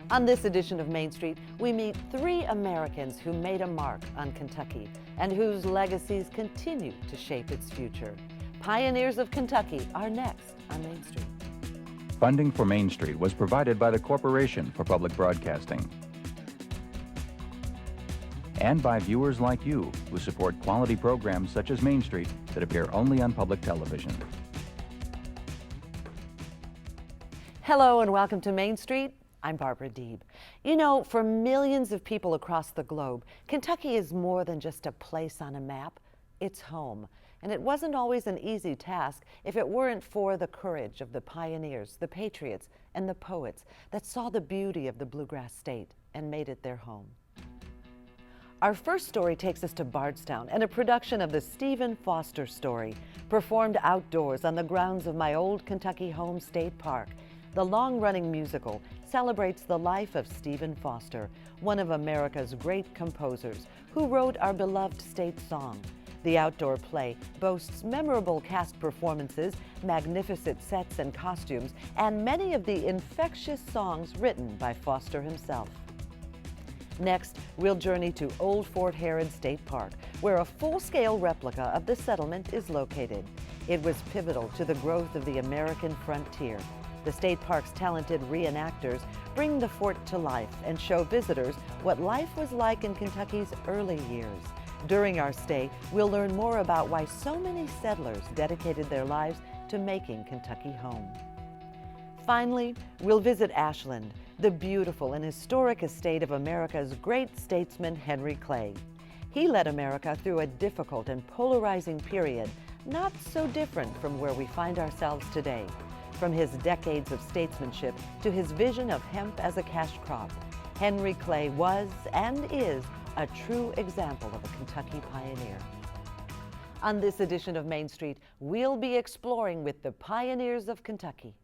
On this edition of Main Street, we meet three Americans who made a mark on Kentucky and whose legacies continue to shape its future. Pioneers of Kentucky are next on Main Street. Funding for Main Street was provided by the Corporation for Public Broadcasting and by viewers like you who support quality programs such as Main Street that appear only on public television. Hello and welcome to Main Street. I'm Barbara Deeb. You know, for millions of people across the globe, Kentucky is more than just a place on a map. It's home. And it wasn't always an easy task if it weren't for the courage of the pioneers, the Patriots, and the poets that saw the beauty of the Bluegrass State and made it their home. Our first story takes us to Bardstown and a production of the Stephen Foster story, performed outdoors on the grounds of my old Kentucky home state park. The long-running musical celebrates the life of Stephen Foster, one of America's great composers, who wrote our beloved state song. The outdoor play boasts memorable cast performances, magnificent sets and costumes, and many of the infectious songs written by Foster himself. Next, we'll journey to Old Fort Herod State Park, where a full-scale replica of the settlement is located. It was pivotal to the growth of the American frontier. The state park's talented reenactors bring the fort to life and show visitors what life was like in Kentucky's early years. During our stay, we'll learn more about why so many settlers dedicated their lives to making Kentucky home. Finally, we'll visit Ashland, the beautiful and historic estate of America's great statesman Henry Clay. He led America through a difficult and polarizing period, not so different from where we find ourselves today. From his decades of statesmanship to his vision of hemp as a cash crop, Henry Clay was and is a true example of a Kentucky pioneer. On this edition of Main Street, we'll be exploring with the pioneers of Kentucky.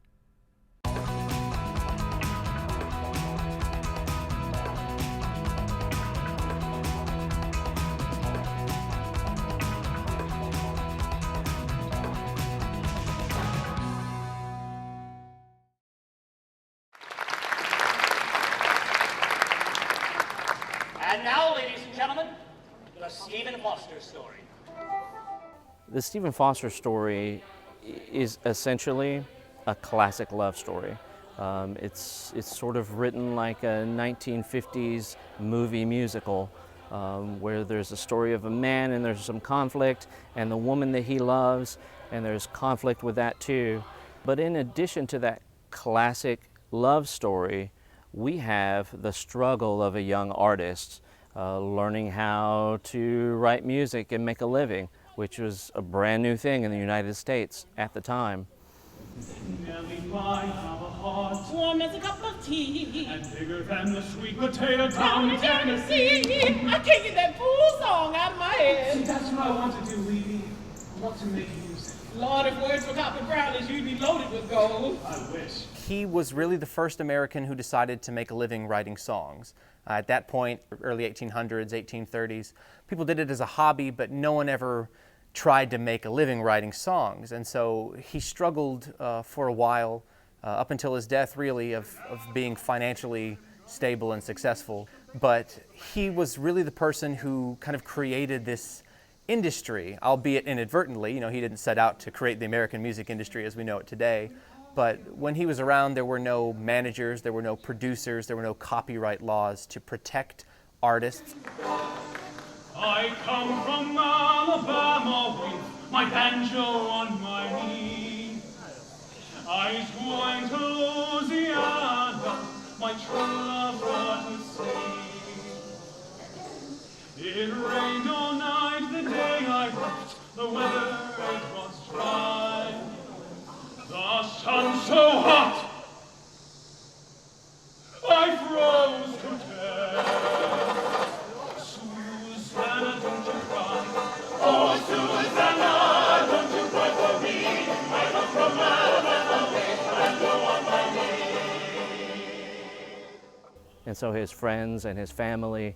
And now, ladies and gentlemen, the Stephen Foster story. The Stephen Foster story is essentially a classic love story. It's sort of written like a 1950s movie musical where there's a story of a man and there's some conflict and the woman that he loves, and there's conflict with that too. But in addition to that classic love story, we have the struggle of a young artist learning how to write music and make a living, which was a brand new thing in the United States at the time. Nellie might have a heart warm as a cup of tea, and bigger than the sweet potato down in Tennessee. Tennessee. I can't get that fool song out of my head. See, that's what I want to do, Levy. I want to make music. Lord, if words were copper brownies, you'd be loaded with gold. I wish. He was really the first American who decided to make a living writing songs. At that point, early 1800s, 1830s, people did it as a hobby, but no one ever tried to make a living writing songs. And so he struggled for a while, up until his death, really, of being financially stable and successful. But he was really the person who kind of created this industry, albeit inadvertently. You know, he didn't set out to create the American music industry as we know it today. But when he was around, there were no managers, there were no producers, there were no copyright laws to protect artists. I come from Alabama with my banjo on my knee. I was going to Louisiana, my true love for to see. It rained all night the day I left, the weather it was dry. The sun so hot, I froze to death. Susanna, don't you cry. Oh, Susanna, don't you cry for me. I come from Alabama and go on my knee. And so his friends and his family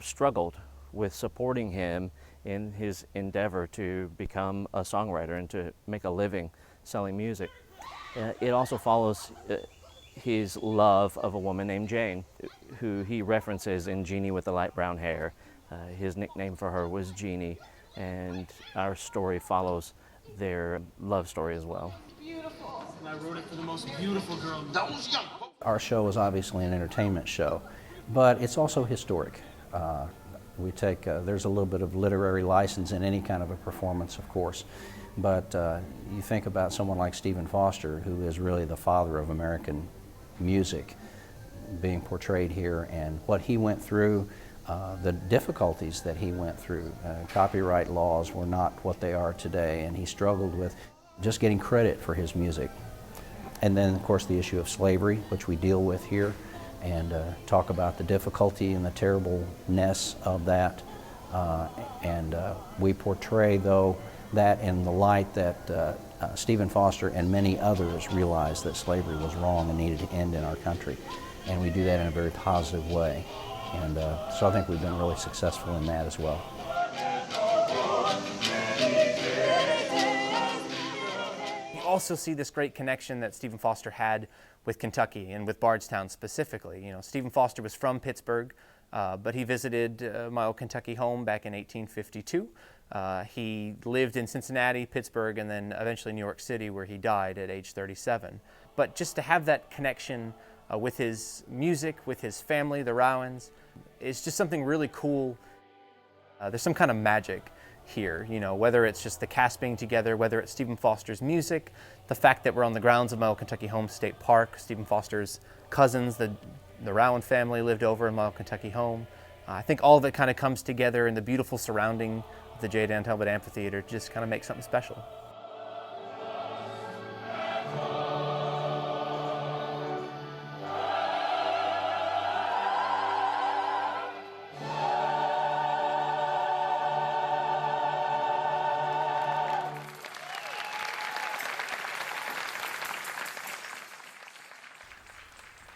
struggled with supporting him in his endeavor to become a songwriter and to make a living selling music. It also follows his love of a woman named Jane, who he references in Jeannie with the light brown hair. His nickname for her was Jeannie, and our story follows their love story as well. And I wrote it for the most beautiful girl. Our show is obviously an entertainment show, but it's also historic. We take, there's a little bit of literary license in any kind of a performance, of course, but you think about someone like Stephen Foster, who is really the father of American music, being portrayed here, and what he went through, the difficulties that he went through. Copyright laws were not what they are today, and he struggled with just getting credit for his music. And then, of course, the issue of slavery, which we deal with here, and talk about the difficulty and the terribleness of that. We portray, though, that in the light that Stephen Foster and many others realized that slavery was wrong and needed to end in our country. And we do that in a very positive way. And so I think we've been really successful in that as well. You also see this great connection that Stephen Foster had with Kentucky and with Bardstown specifically. You know, Stephen Foster was from Pittsburgh, but he visited my old Kentucky home back in 1852. He lived in Cincinnati, Pittsburgh, and then eventually New York City, where he died at age 37. But just to have that connection with his music, with his family, the Rowans, is just something really cool. There's some kind of magic here, you know, whether it's just the cast being together, whether it's Stephen Foster's music, the fact that we're on the grounds of my old Kentucky home, State Park. Stephen Foster's cousins, the Rowan family, lived over in my old Kentucky home. I think all of it kind of comes together, and the beautiful surrounding of the J. Dan Talbot Amphitheater just kind of makes something special.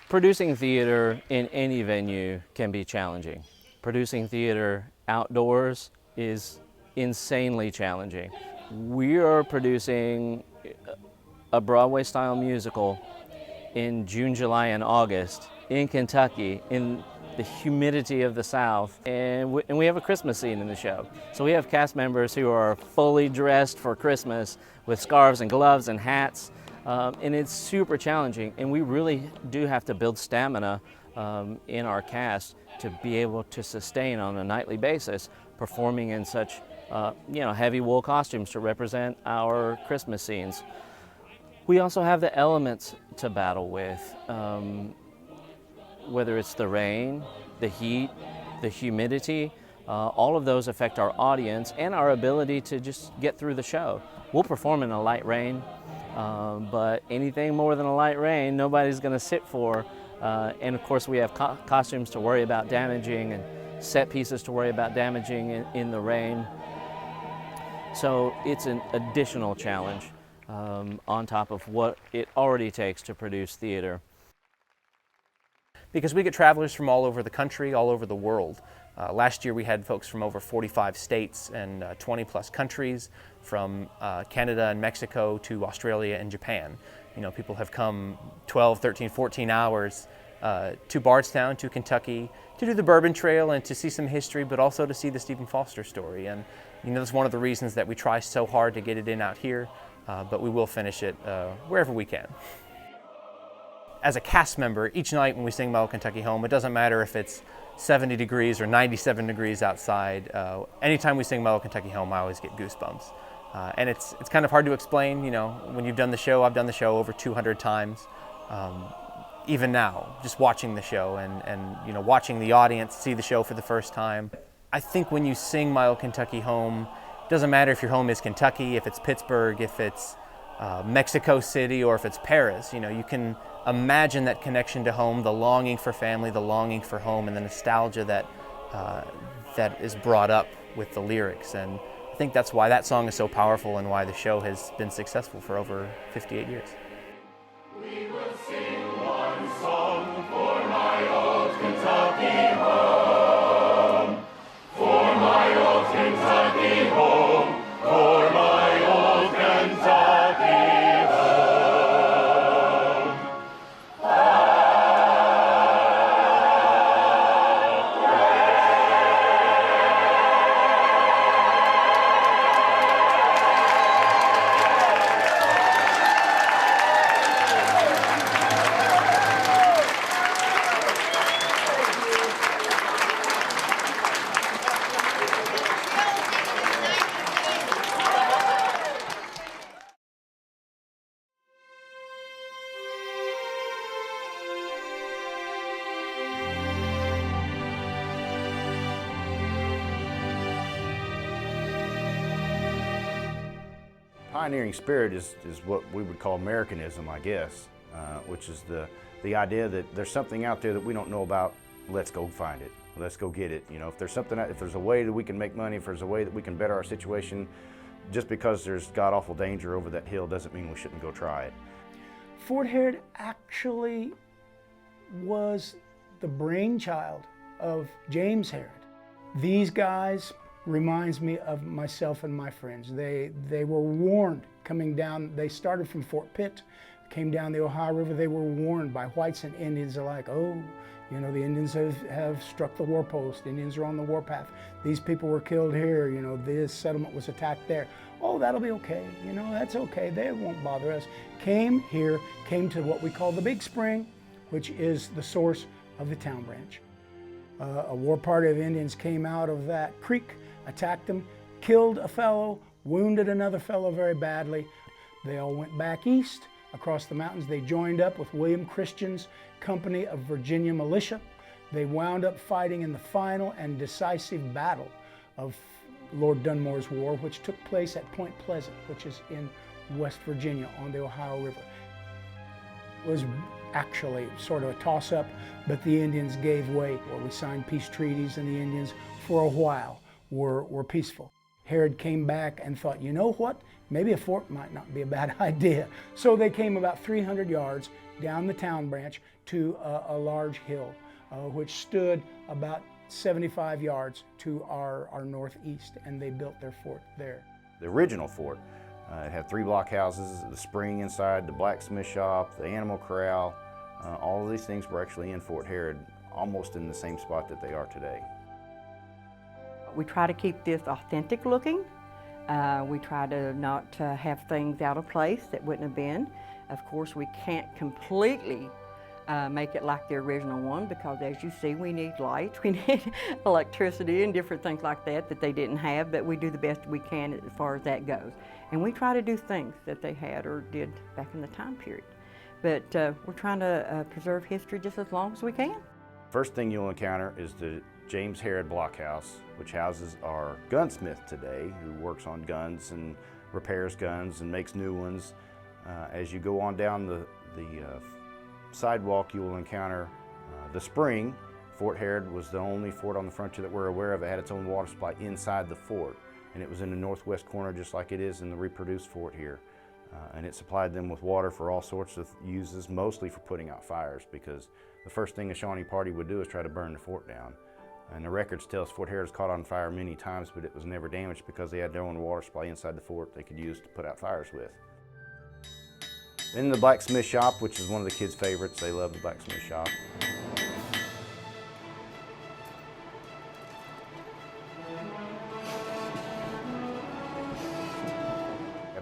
Producing theater in any venue can be challenging. Producing theater outdoors is insanely challenging. We are producing a Broadway-style musical in June, July, and August in Kentucky in the humidity of the South, and we have a Christmas scene in the show. So we have cast members who are fully dressed for Christmas with scarves and gloves and hats. And it's super challenging, and we really do have to build stamina in our cast to be able to sustain on a nightly basis, performing in such heavy wool costumes to represent our Christmas scenes. We also have the elements to battle with, whether it's the rain, the heat, the humidity. All of those affect our audience and our ability to just get through the show. We'll perform in a light rain, but anything more than a light rain, nobody's going to sit for. And of course, we have costumes to worry about damaging and set pieces to worry about damaging in the rain. So it's an additional challenge on top of what it already takes to produce theater. Because we get travelers from all over the country, all over the world. Last year we had folks from over 45 states and 20 plus countries, from Canada and Mexico to Australia and Japan. You know, people have come 12, 13, 14 hours to Bardstown, to Kentucky, to do the Bourbon Trail and to see some history, but also to see the Stephen Foster story. And you know, that's one of the reasons that we try so hard to get it in out here, but we will finish it wherever we can. As a cast member, each night when we sing My Old Kentucky Home, it doesn't matter if it's 70 degrees or 97 degrees outside. Anytime we sing My Old Kentucky Home, I always get goosebumps. And it's kind of hard to explain, you know, when you've done the show. I've done the show over 200 times. Even now, just watching the show and you know, watching the audience see the show for the first time. I think when you sing My Old Kentucky Home, it doesn't matter if your home is Kentucky, if it's Pittsburgh, if it's Mexico City, or if it's Paris. You know, you can imagine that connection to home, the longing for family, the longing for home, and the nostalgia that that is brought up with the lyrics. And I think that's why that song is so powerful and why the show has been successful for over 58 years. We will sing one song for my old Kentucky home, for my old Kentucky home, for my old Kentucky home. pioneering spirit is what we would call Americanism, I guess, which is the idea that there's something out there that we don't know about. Let's go find it. Let's go get it. You know, if there's a way that we can make money, if there's a way that we can better our situation, just because there's god-awful danger over that hill doesn't mean we shouldn't go try it. Fort Herod actually was the brainchild of James Herod. These guys reminds me of myself and my friends. They were warned coming down. They started from Fort Pitt, came down the Ohio River. They were warned by whites and Indians alike. Oh, you know, the Indians have struck the war post. Indians are on the warpath. These people were killed here. You know, this settlement was attacked there. Oh, that'll be okay. You know, that's okay. They won't bother us. Came here, came to what we call the Big Spring, which is the source of the town branch. A war party of Indians came out of that creek, attacked them, killed a fellow, wounded another fellow very badly. They all went back east across the mountains. They joined up with William Christian's company of Virginia militia. They wound up fighting in the final and decisive battle of Lord Dunmore's War, which took place at Point Pleasant, which is in West Virginia on the Ohio River. It was actually sort of a toss-up, but the Indians gave way. We signed peace treaties, and the Indians, for a while, were peaceful. Herod came back and thought, you know what? Maybe a fort might not be a bad idea. So they came about 300 yards down the town branch to a large hill, which stood about 75 yards to our northeast, and they built their fort there. The original fort, it had 3 blockhouses, the spring inside, the blacksmith shop, the animal corral. All of these things were actually in Fort Herod, almost in the same spot that they are today. We try to keep this authentic looking. We try to not have things out of place that wouldn't have been. Of course, we can't completely make it like the original one, because as you see, we need lights, we need electricity and different things like that they didn't have, but we do the best we can as far as that goes. And we try to do things that they had or did back in the time period. But we're trying to preserve history just as long as we can. First thing you'll encounter is the James Herod Blockhouse, which houses our gunsmith today, who works on guns and repairs guns and makes new ones. As you go on down the sidewalk, you will encounter the spring. Fort Herod was the only fort on the frontier that we're aware of. It had its own water supply inside the fort, and it was in the northwest corner just like it is in the reproduced fort here. And it supplied them with water for all sorts of uses, mostly for putting out fires, because the first thing a Shawnee party would do is try to burn the fort down. And the records tell us Fort Herod was caught on fire many times, but it was never damaged because they had their own water supply inside the fort they could use to put out fires with. Then the blacksmith shop, which is one of the kids' favorites. They love the blacksmith shop.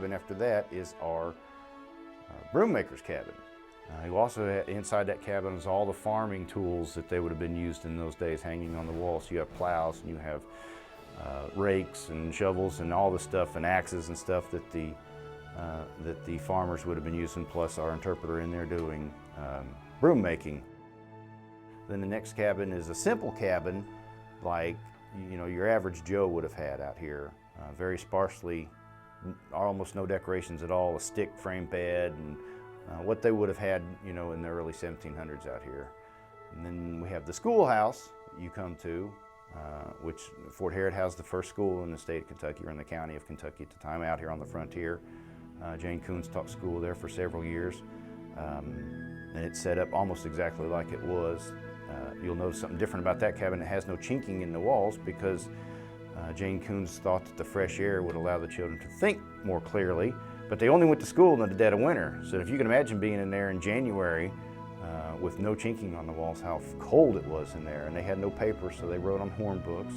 And after that is our broom maker's cabin. You also have, inside that cabin is all the farming tools that they would have been used in those days hanging on the wall. So you have plows and you have rakes and shovels and all the stuff and axes and stuff that the farmers would have been using, plus our interpreter in there doing broom making. Then the next cabin is a simple cabin like your average Joe would have had out here. Very sparsely, almost no decorations at all, a stick frame bed and what they would have had in the early 1700s out here. And then we have the schoolhouse you come to, which Fort Herod housed the first school in the state of Kentucky, or in the county of Kentucky at the time, out here on the frontier. Jane Coons taught school there for several years. And it's set up almost exactly like it was. You'll notice something different about that cabin. It has no chinking in the walls because Jane Coons thought that the fresh air would allow the children to think more clearly, but they only went to school in the dead of winter. So if you can imagine being in there in January with no chinking on the walls, how cold it was in there. And they had no paper, so they wrote on horn books.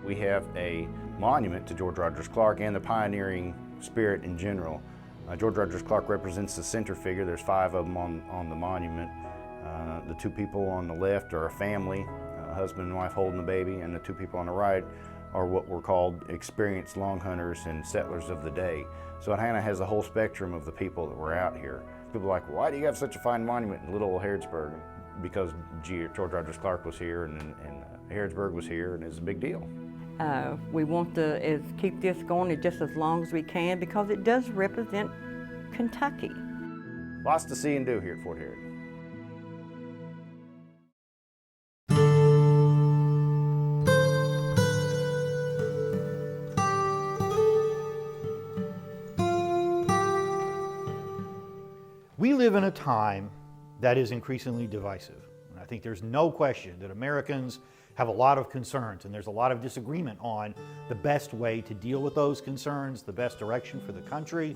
We have a monument to George Rogers Clark and the pioneering spirit in general. George Rogers Clark represents the center figure. There's 5 of them on the monument. The 2 people on the left are a family, a husband and wife holding the baby, and the 2 people on the right are what were called experienced long hunters and settlers of the day. So it kind of has the whole spectrum of the people that were out here. People are like, well, why do you have such a fine monument in little old Harrodsburg? Because George Rogers Clark was here and Harrodsburg was here, and it's a big deal. We want to keep this going just as long as we can because it does represent Kentucky. Lots to see and do here at Fort Herod. We live in a time that is increasingly divisive. And I think there's no question that Americans have a lot of concerns, and there's a lot of disagreement on the best way to deal with those concerns, the best direction for the country,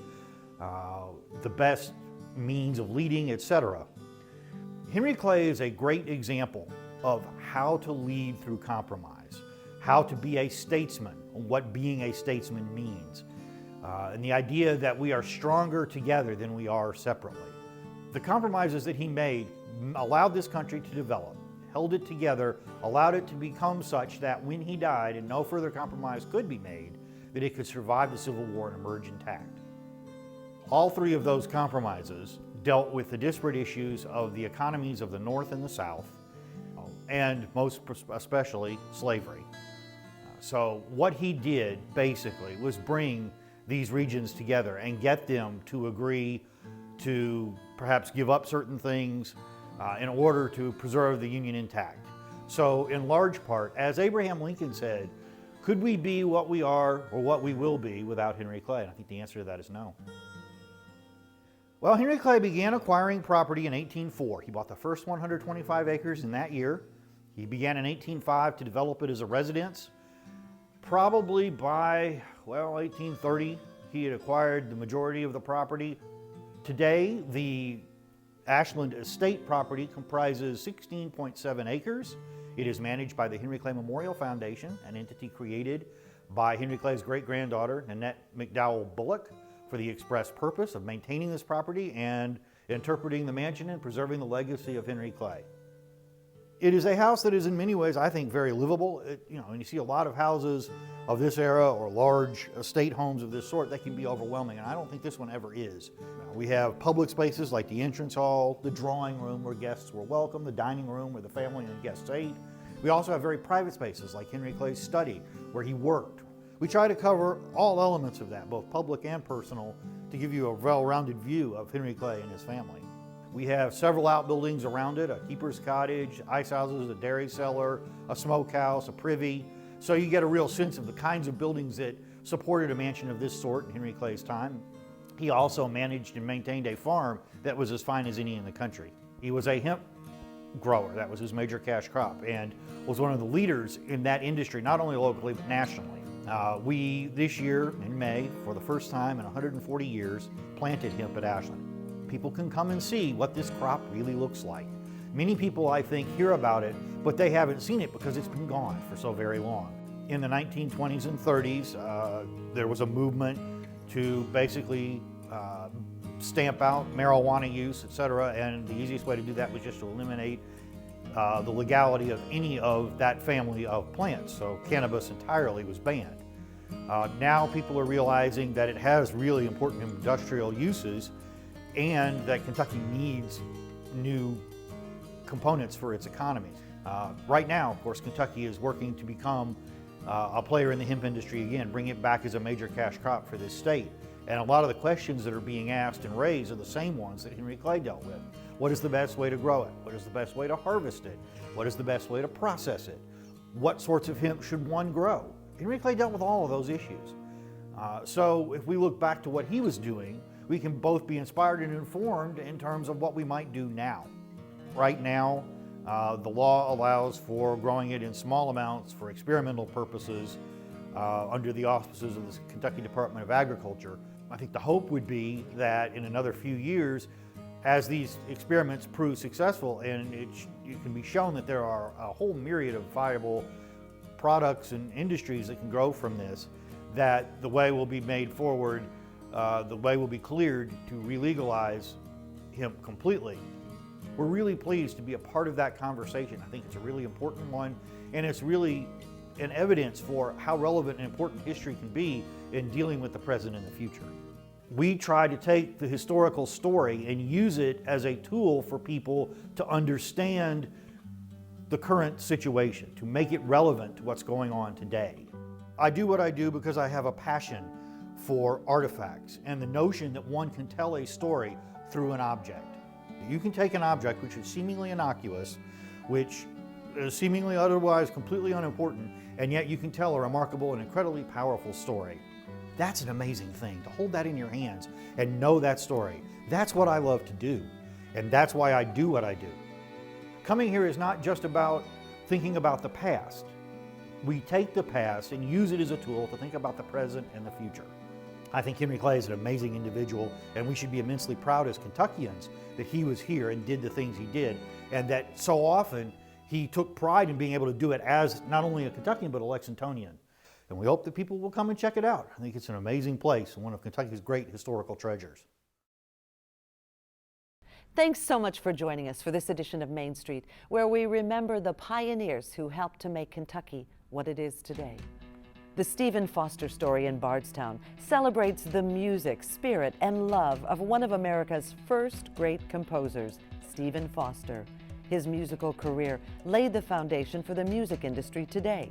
the best means of leading, etc. Henry Clay is a great example of how to lead through compromise, how to be a statesman, what being a statesman means, and the idea that we are stronger together than we are separately. The compromises that he made allowed this country to develop, held it together, allowed it to become such that when he died and no further compromise could be made, that it could survive the Civil War and emerge intact. All three of those compromises dealt with the disparate issues of the economies of the North and the South, and most especially slavery. So what he did basically was bring these regions together and get them to agree to perhaps give up certain things in order to preserve the Union intact. So in large part, as Abraham Lincoln said, could we be what we are or what we will be without Henry Clay? And I think the answer to that is no. Well, Henry Clay began acquiring property in 1804. He bought the first 125 acres in that year. He began in 1805 to develop it as a residence. Probably by, 1830, he had acquired the majority of the property. Today, the Ashland Estate property comprises 16.7 acres. It is managed by the Henry Clay Memorial Foundation, an entity created by Henry Clay's great-granddaughter, Nanette McDowell Bullock, for the express purpose of maintaining this property and interpreting the mansion and preserving the legacy of Henry Clay. It is a house that is in many ways, I think, very livable. And you see a lot of houses of this era or large estate homes of this sort, that can be overwhelming, and I don't think this one ever is. We have public spaces like the entrance hall, the drawing room where guests were welcome, the dining room where the family and guests ate. We also have very private spaces like Henry Clay's study where he worked. We try to cover all elements of that, both public and personal, to give you a well-rounded view of Henry Clay and his family. We have several outbuildings around it, a keeper's cottage, ice houses, a dairy cellar, a smokehouse, a privy. So you get a real sense of the kinds of buildings that supported a mansion of this sort in Henry Clay's time. He also managed and maintained a farm that was as fine as any in the country. He was a hemp grower, that was his major cash crop, and was one of the leaders in that industry, not only locally but nationally. We, this year in May, for the first time in 140 years, planted hemp at Ashland. People can come and see what this crop really looks like. Many people, I think, hear about it, but they haven't seen it because it's been gone for so very long. In the 1920s and 30s, there was a movement to basically stamp out marijuana use, etc., and the easiest way to do that was just to eliminate the legality of any of that family of plants. So cannabis entirely was banned. Now people are realizing that it has really important industrial uses and that Kentucky needs new components for its economy. Right now, of course, Kentucky is working to become a player in the hemp industry again, bring it back as a major cash crop for this state. And a lot of the questions that are being asked and raised are the same ones that Henry Clay dealt with. What is the best way to grow it? What is the best way to harvest it? What is the best way to process it? What sorts of hemp should one grow? Henry Clay dealt with all of those issues. So if we look back to what he was doing, we can both be inspired and informed in terms of what we might do now. Right now, the law allows for growing it in small amounts for experimental purposes under the auspices of the Kentucky Department of Agriculture. I think the hope would be that in another few years, as these experiments prove successful and it can be shown that there are a whole myriad of viable products and industries that can grow from this, that the way will be made forward, the way will be cleared to re-legalize hemp completely. We're really pleased to be a part of that conversation. I think it's a really important one, and it's really an evidence for how relevant and important history can be in dealing with the present and the future. We try to take the historical story and use it as a tool for people to understand the current situation, to make it relevant to what's going on today. I do what I do because I have a passion for artifacts and the notion that one can tell a story through an object. You can take an object which is seemingly innocuous, which is seemingly otherwise completely unimportant, and yet you can tell a remarkable and incredibly powerful story. That's an amazing thing, to hold that in your hands and know that story. That's what I love to do, and that's why I do what I do. Coming here is not just about thinking about the past. We take the past and use it as a tool to think about the present and the future. I think Henry Clay is an amazing individual, and we should be immensely proud as Kentuckians that he was here and did the things he did, and that so often he took pride in being able to do it as not only a Kentuckian but a Lexingtonian. And we hope that people will come and check it out. I think it's an amazing place and one of Kentucky's great historical treasures. Thanks so much for joining us for this edition of Main Street, where we remember the pioneers who helped to make Kentucky what it is today. The Stephen Foster story in Bardstown celebrates the music, spirit, and love of one of America's first great composers, Stephen Foster. His musical career laid the foundation for the music industry today.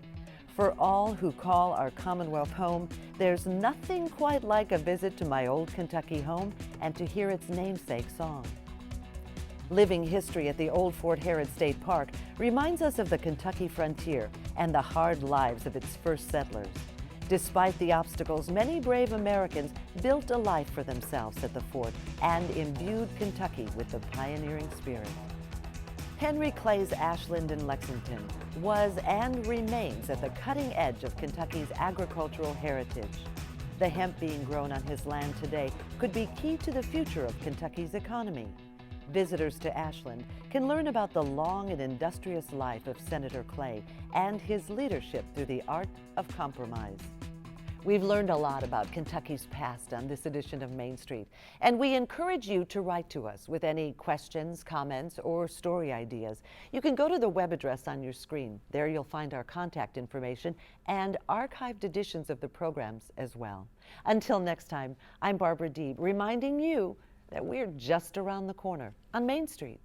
For all who call our Commonwealth home, there's nothing quite like a visit to my old Kentucky home and to hear its namesake song. Living history at the old Fort Herod State Park reminds us of the Kentucky frontier and the hard lives of its first settlers. Despite the obstacles, many brave Americans built a life for themselves at the fort and imbued Kentucky with the pioneering spirit. Henry Clay's Ashland and Lexington was and remains at the cutting edge of Kentucky's agricultural heritage. The hemp being grown on his land today could be key to the future of Kentucky's economy. Visitors to Ashland can learn about the long and industrious life of Senator Clay and his leadership through the art of compromise. We've learned a lot about Kentucky's past on this edition of Main Street, and we encourage you to write to us with any questions, comments, or story ideas. You can go to the web address on your screen. There you'll find our contact information and archived editions of the programs as well. Until next time, I'm Barbara Deeb, reminding you that we're just around the corner on Main Street.